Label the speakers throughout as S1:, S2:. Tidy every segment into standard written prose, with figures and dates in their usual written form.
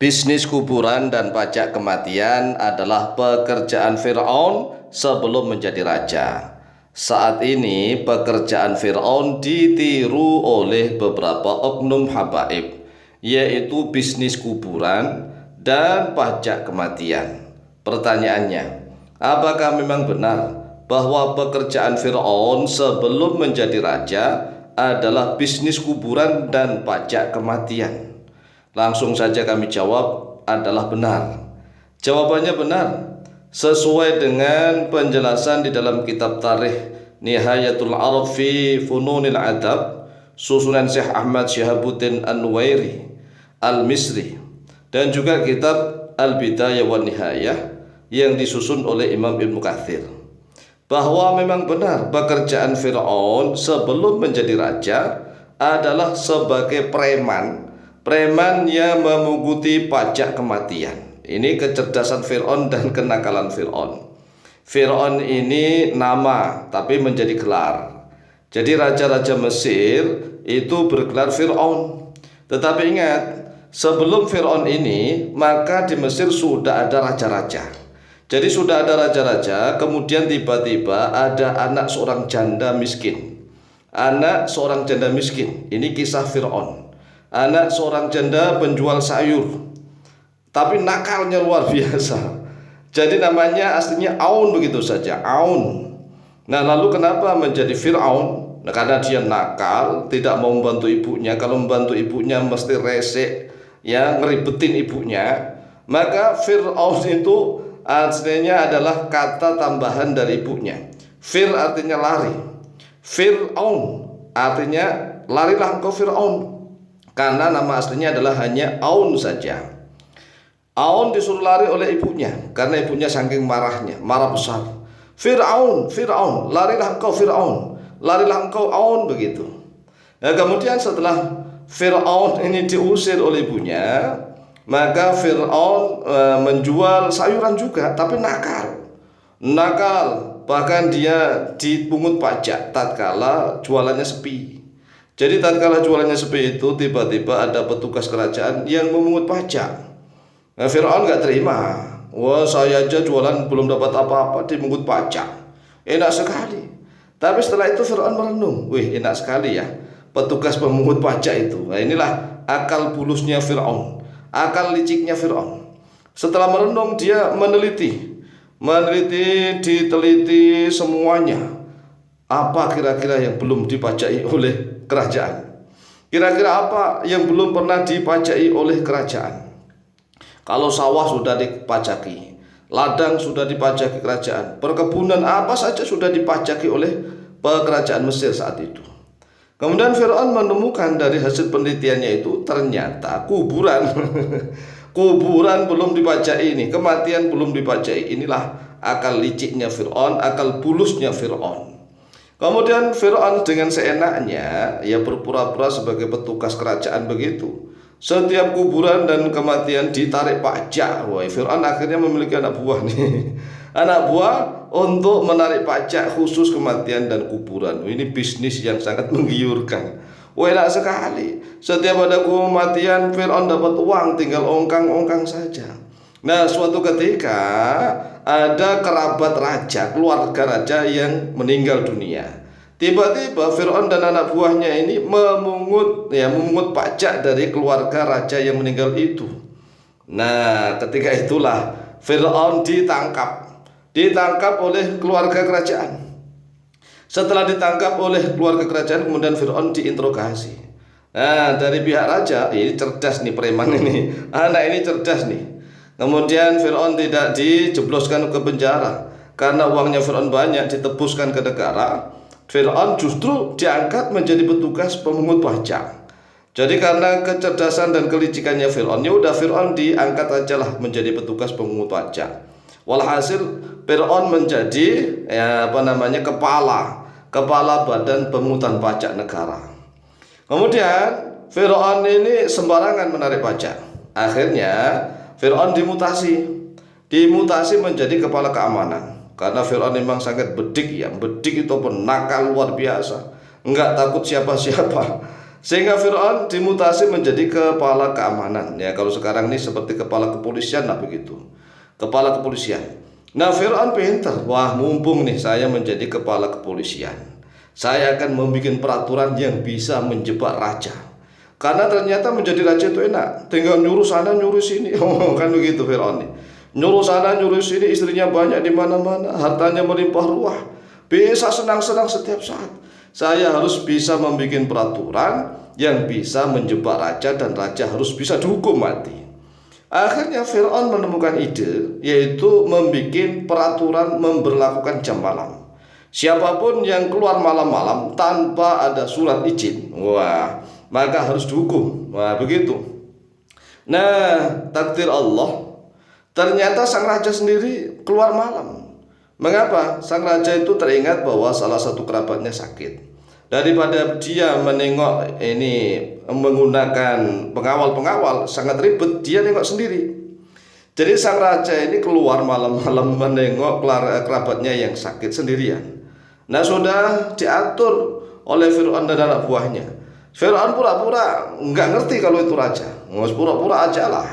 S1: Bisnis kuburan dan pajak kematian adalah pekerjaan Fir'aun sebelum menjadi raja. Saat ini pekerjaan Fir'aun ditiru oleh beberapa oknum habaib, yaitu bisnis kuburan dan pajak kematian. Pertanyaannya, apakah memang benar bahwa pekerjaan Fir'aun sebelum menjadi raja adalah bisnis kuburan dan pajak kematian? Langsung saja kami jawab adalah benar. Jawabannya benar sesuai dengan penjelasan di dalam kitab tarikh Nihayatul Arab fi Fununil Adab susunan Syekh Ahmad Syihabuddin An-Nuwairi Al-Misri, dan juga kitab Al-Bidayah wan Nihayah yang disusun oleh Imam Ibnu Katsir, bahwa memang benar pekerjaan Fir'aun sebelum menjadi raja adalah sebagai preman yang memunguti pajak kematian. Ini kecerdasan Fir'aun dan kenakalan Fir'aun. Fir'aun ini nama tapi menjadi gelar. Jadi raja-raja Mesir itu bergelar Fir'aun. Tetapi ingat, sebelum Fir'aun ini maka di Mesir sudah ada raja-raja. Jadi sudah ada raja-raja, kemudian tiba-tiba ada anak seorang janda miskin. Anak seorang janda miskin, ini kisah Fir'aun. Anak seorang janda penjual sayur, tapi nakalnya luar biasa. Jadi namanya aslinya Aun, begitu saja, Aun. Nah, lalu kenapa menjadi Fir'aun? Nah, karena dia nakal, tidak mau membantu ibunya. Kalau membantu ibunya mesti resek, ya, ngeribetin ibunya. Maka Fir'aun itu aslinya adalah kata tambahan dari ibunya. Fir artinya lari, Fir'aun artinya larilah engkau Fir'aun, karena nama aslinya adalah hanya Aun saja. Aun disuruh lari oleh ibunya karena ibunya saking marahnya, marah besar. Fir'aun, Fir'aun, larilah engkau Fir'aun, larilah engkau Aun, begitu. Nah, kemudian setelah Fir'aun ini diusir oleh ibunya, maka Fir'aun menjual sayuran juga, tapi nakal, bahkan dia dipungut pajak tatkala jualannya sepi. Jadi tatkala jualannya sepi itu, tiba-tiba ada petugas kerajaan yang memungut pajak. Nah, Fir'aun nggak terima. Wah, saya aja jualan belum dapat apa-apa dipungut pajak, enak sekali. Tapi setelah itu Fir'aun merenung, wih, enak sekali ya petugas pemungut pajak itu. Nah, inilah akal bulusnya Fir'aun, akal liciknya Fir'aun. Setelah merenung, dia meneliti, diteliti semuanya. Apa kira-kira yang belum dipajaki oleh kerajaan? Kira-kira apa yang belum pernah dipajaki oleh kerajaan? Kalau sawah sudah dipajaki, ladang sudah dipajaki kerajaan, perkebunan apa saja sudah dipajaki oleh kerajaan Mesir saat itu. Kemudian Fir'aun menemukan dari hasil penelitiannya itu ternyata kuburan kuburan belum dipajaki, ini kematian belum dipajaki. Inilah akal liciknya Fir'aun, akal bulusnya Fir'aun. Kemudian Fir'aun dengan seenaknya, ya, berpura-pura sebagai petugas kerajaan begitu. Setiap kuburan dan kematian ditarik pajak. Wah, Fir'aun akhirnya memiliki anak buah nih. Anak buah untuk menarik pajak khusus kematian dan kuburan. Ini bisnis yang sangat menggiurkan. Wah, enak sekali. Setiap ada kematian Fir'aun dapat uang, tinggal ongkang-ongkang saja. Nah, suatu ketika ada kerabat raja, keluarga raja yang meninggal dunia. Tiba-tiba Fir'aun dan anak buahnya ini memungut pajak dari keluarga raja yang meninggal itu. Nah, ketika itulah Fir'aun ditangkap oleh keluarga kerajaan. Setelah ditangkap oleh keluarga kerajaan, kemudian Fir'aun diinterogasi. Nah, dari pihak raja, ini cerdas nih preman ini, anak ini cerdas nih. Kemudian Fir'aun tidak dijebloskan ke penjara karena uangnya Fir'aun banyak, ditebuskan ke negara. Fir'aun justru diangkat menjadi petugas pemungut pajak. Jadi karena kecerdasan dan kelicikannya Fir'aun, ya udah Fir'aun diangkat aja lah menjadi petugas pemungut pajak. Walhasil Fir'aun menjadi kepala badan pemungutan pajak negara. Kemudian Fir'aun ini sembarangan menarik pajak. Akhirnya Fir'aun dimutasi menjadi kepala keamanan. Karena Fir'aun memang sangat bedik, ya, bedik itu penakal luar biasa, enggak takut siapa-siapa. Sehingga Fir'aun dimutasi menjadi kepala keamanan. Ya, kalau sekarang ini seperti kepala kepolisian lah begitu. Kepala kepolisian. Nah, Fir'aun pintar. Wah, mumpung nih saya menjadi kepala kepolisian, saya akan membuat peraturan yang bisa menjebak raja. Karena ternyata menjadi raja itu enak, tinggal nyuruh sana nyuruh sini. Oh, kan begitu Fir'aun nih. Nyuruh sana nyuruh sini, istrinya banyak di mana-mana, hartanya melimpah ruah. Bisa senang-senang setiap saat. Saya harus bisa membuat peraturan yang bisa menjebak raja dan raja harus bisa dihukum mati. Akhirnya Fir'aun menemukan ide, yaitu membuat peraturan memberlakukan jam malam. Siapapun yang keluar malam-malam tanpa ada surat izin, wah, maka harus dihukum. Wah, begitu. Nah, takdir Allah, ternyata sang raja sendiri keluar malam. Mengapa? Sang raja itu teringat bahwa salah satu kerabatnya sakit. Daripada dia menengok ini menggunakan pengawal-pengawal sangat ribet, dia nengok sendiri. Jadi sang raja ini keluar malam-malam menengok kerabatnya yang sakit sendirian. Nah, sudah diatur oleh Fir'aun dan anak buahnya. Fir'aun pura-pura nggak ngerti kalau itu raja, pura-pura aja lah.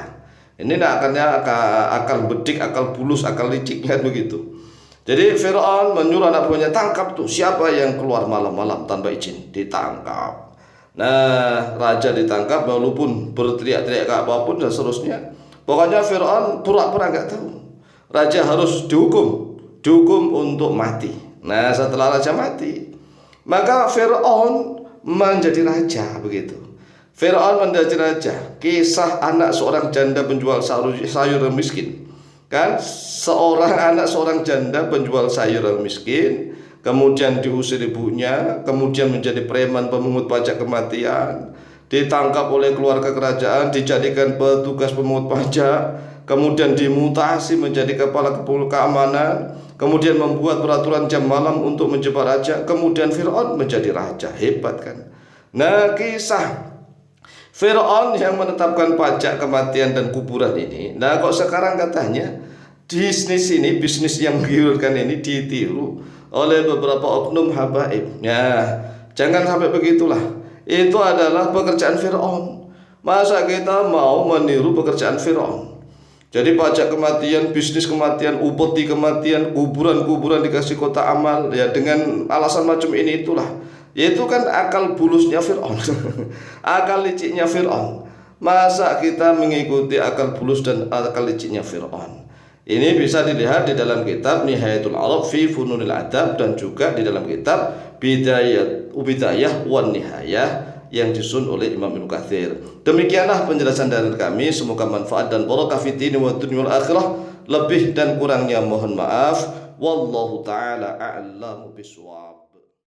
S1: Ini akalnya akal bedik, akal bulus, akal licik kan begitu. Jadi Fir'aun menyuruh anak buahnya, tangkap tuh siapa yang keluar malam-malam tanpa izin, ditangkap. Nah, raja ditangkap walaupun berteriak-teriak ke apapun dan seterusnya. Pokoknya Fir'aun pura-pura nggak tahu. Raja harus dihukum untuk mati. Nah, setelah raja mati, maka Fir'aun menjadi raja begitu. Fir'aun menjadi raja. Kisah anak seorang janda penjual sayur miskin. Kan seorang anak seorang janda penjual sayur miskin, kemudian diusir ibunya, kemudian menjadi preman pemungut pajak kematian, ditangkap oleh keluarga kerajaan, dijadikan petugas pemungut pajak, kemudian dimutasi menjadi kepala keamanan, kemudian membuat peraturan jam malam untuk menjebak raja, kemudian Fir'aun menjadi raja. Hebat kan? Nah, kisah Fir'aun yang menetapkan pajak kematian dan kuburan ini, nah kok sekarang katanya bisnis yang menggiurkan ini ditiru oleh beberapa oknum habaib. Ya, jangan sampai begitulah. Itu adalah pekerjaan Fir'aun. Masa kita mau meniru pekerjaan Fir'aun? Jadi pajak kematian, bisnis kematian, upeti kematian, kuburan-kuburan dikasih kota amal, ya dengan alasan macam ini itulah. Yaitu kan akal bulusnya Fir'aun. Akal liciknya Fir'aun. Masa kita mengikuti akal bulus dan akal liciknya Fir'aun? Ini bisa dilihat di dalam kitab Nihayatul Arab fi Fununil Adab dan juga di dalam kitab Bidayah wan Nihayah yang disusun oleh Imam Ibnu Katsir. Demikianlah penjelasan dari kami, semoga manfaat dan barakah fid dini wa dunya wal akhirah. Lebih dan kurangnya mohon maaf. Wallahu taala a'lamu bishawab.